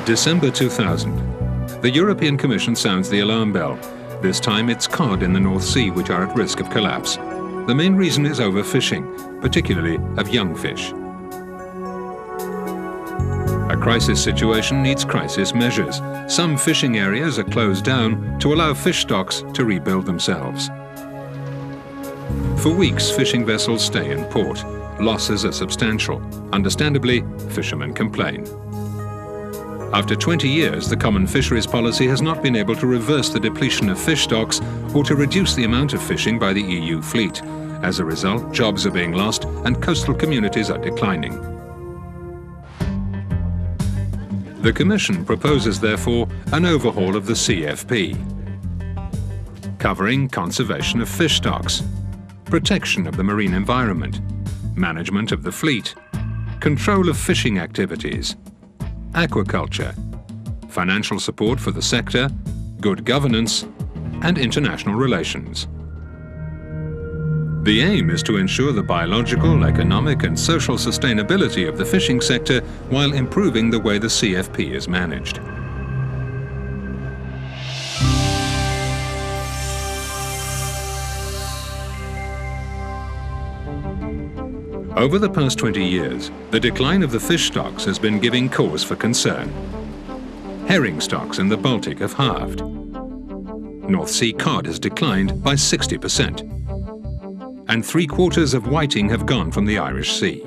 December 2000. The European Commission sounds the alarm bell. This time it's cod in the North Sea which are at risk of collapse. The main reason is overfishing, particularly of young fish. A crisis situation needs crisis measures. Some fishing areas are closed down to allow fish stocks to rebuild themselves. For weeks, fishing vessels stay in port. Losses are substantial. Understandably, fishermen complain. After 20 years, the common fisheries policy has not been able to reverse the depletion of fish stocks or to reduce the amount of fishing by the EU fleet. As a result, jobs are being lost and coastal communities are declining. The Commission proposes, therefore, an overhaul of the CFP, covering conservation of fish stocks, protection of the marine environment, management of the fleet, control of fishing activities, aquaculture, financial support for the sector, good governance, and international relations. The aim is to ensure the biological, economic, and social sustainability of the fishing sector while improving the way the CFP is managed. Over the past 20 years, the decline of the fish stocks has been giving cause for concern. Herring stocks in the Baltic have halved. North Sea cod has declined by 60%. And 3/4 of whiting have gone from the Irish Sea.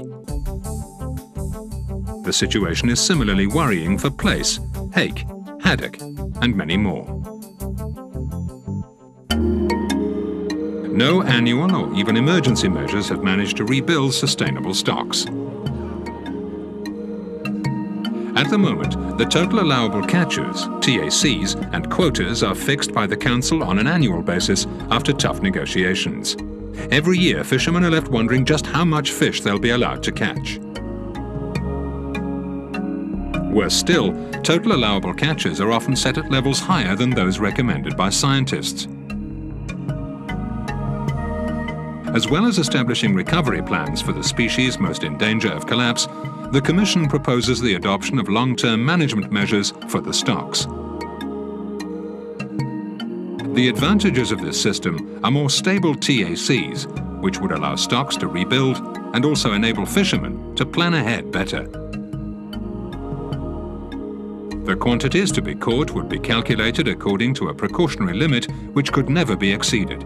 The situation is similarly worrying for plaice, hake, haddock, and many more. No annual or even emergency measures have managed to rebuild sustainable stocks. At the moment, the total allowable catches, TACs, and quotas are fixed by the Council on an annual basis after tough negotiations. Every year, fishermen are left wondering just how much fish they'll be allowed to catch. Worse still, total allowable catches are often set at levels higher than those recommended by scientists. As well as establishing recovery plans for the species most in danger of collapse, the Commission proposes the adoption of long-term management measures for the stocks. The advantages of this system are more stable TACs, which would allow stocks to rebuild and also enable fishermen to plan ahead better. The quantities to be caught would be calculated according to a precautionary limit which could never be exceeded.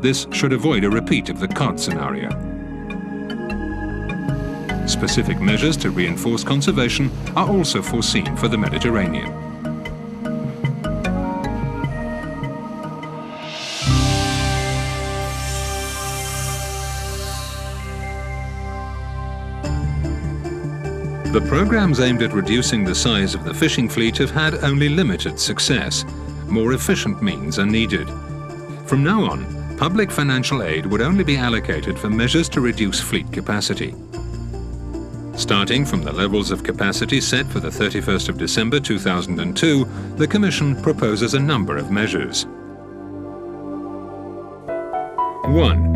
This should avoid a repeat of the cod scenario. Specific measures to reinforce conservation are also foreseen for the Mediterranean. The programs aimed at reducing the size of the fishing fleet have had only limited success. More efficient means are needed. From now on, public financial aid would only be allocated for measures to reduce fleet capacity. Starting from the levels of capacity set for the 31st of December 2002, the Commission proposes a number of measures. 1.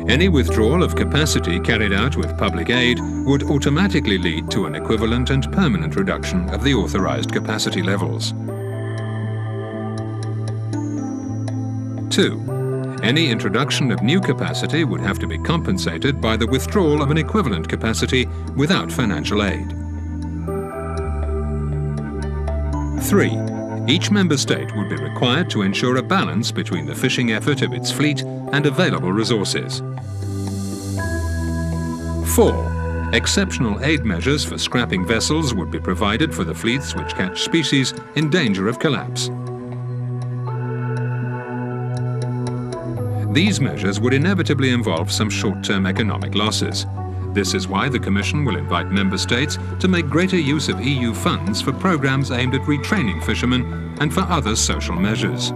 Any withdrawal of capacity carried out with public aid would automatically lead to an equivalent and permanent reduction of the authorized capacity levels. 2. Any introduction of new capacity would have to be compensated by the withdrawal of an equivalent capacity without financial aid. 3. Each member state would be required to ensure a balance between the fishing effort of its fleet and available resources. 4. Exceptional aid measures for scrapping vessels would be provided for the fleets which catch species in danger of collapse. These measures would inevitably involve some short-term economic losses. This is why the Commission will invite member states to make greater use of EU funds for programs aimed at retraining fishermen and for other social measures.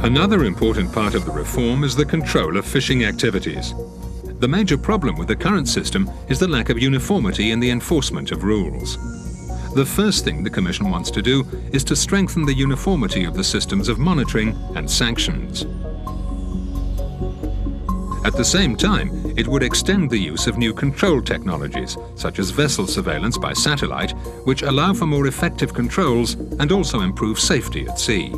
Another important part of the reform is the control of fishing activities. The major problem with the current system is the lack of uniformity in the enforcement of rules. The first thing the Commission wants to do is to strengthen the uniformity of the systems of monitoring and sanctions. At the same time, it would extend the use of new control technologies, such as vessel surveillance by satellite, which allow for more effective controls and also improve safety at sea.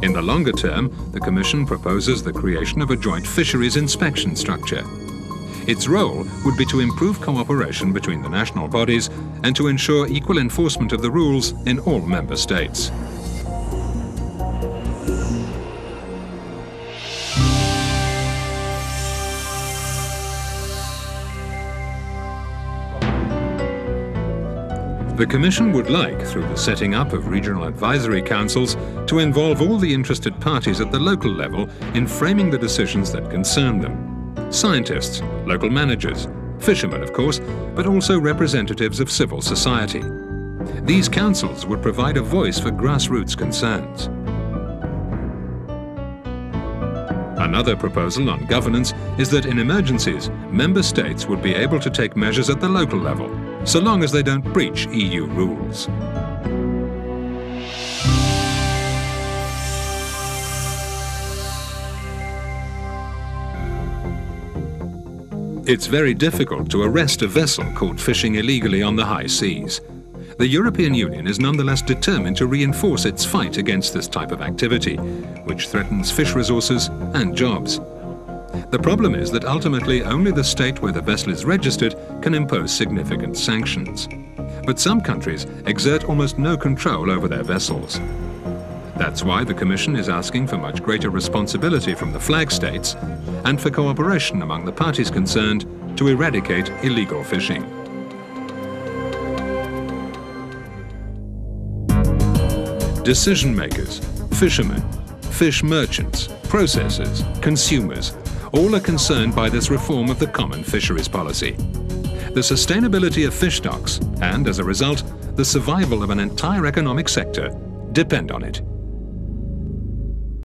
In the longer term, the Commission proposes the creation of a joint fisheries inspection structure. Its role would be to improve cooperation between the national bodies and to ensure equal enforcement of the rules in all member states. The Commission would like, through the setting up of regional advisory councils, to involve all the interested parties at the local level in framing the decisions that concern them. Scientists, local managers, fishermen of course, but also representatives of civil society. These councils would provide a voice for grassroots concerns. Another proposal on governance is that in emergencies, member states would be able to take measures at the local level, so long as they don't breach EU rules. It's very difficult to arrest a vessel caught fishing illegally on the high seas. The European Union is nonetheless determined to reinforce its fight against this type of activity, which threatens fish resources and jobs. The problem is that ultimately only the state where the vessel is registered can impose significant sanctions. But some countries exert almost no control over their vessels. That's why the Commission is asking for much greater responsibility from the flag states and for cooperation among the parties concerned to eradicate illegal fishing. Decision makers, fishermen, fish merchants, processors, consumers, all are concerned by this reform of the common fisheries policy. The sustainability of fish stocks and, as a result, the survival of an entire economic sector depend on it.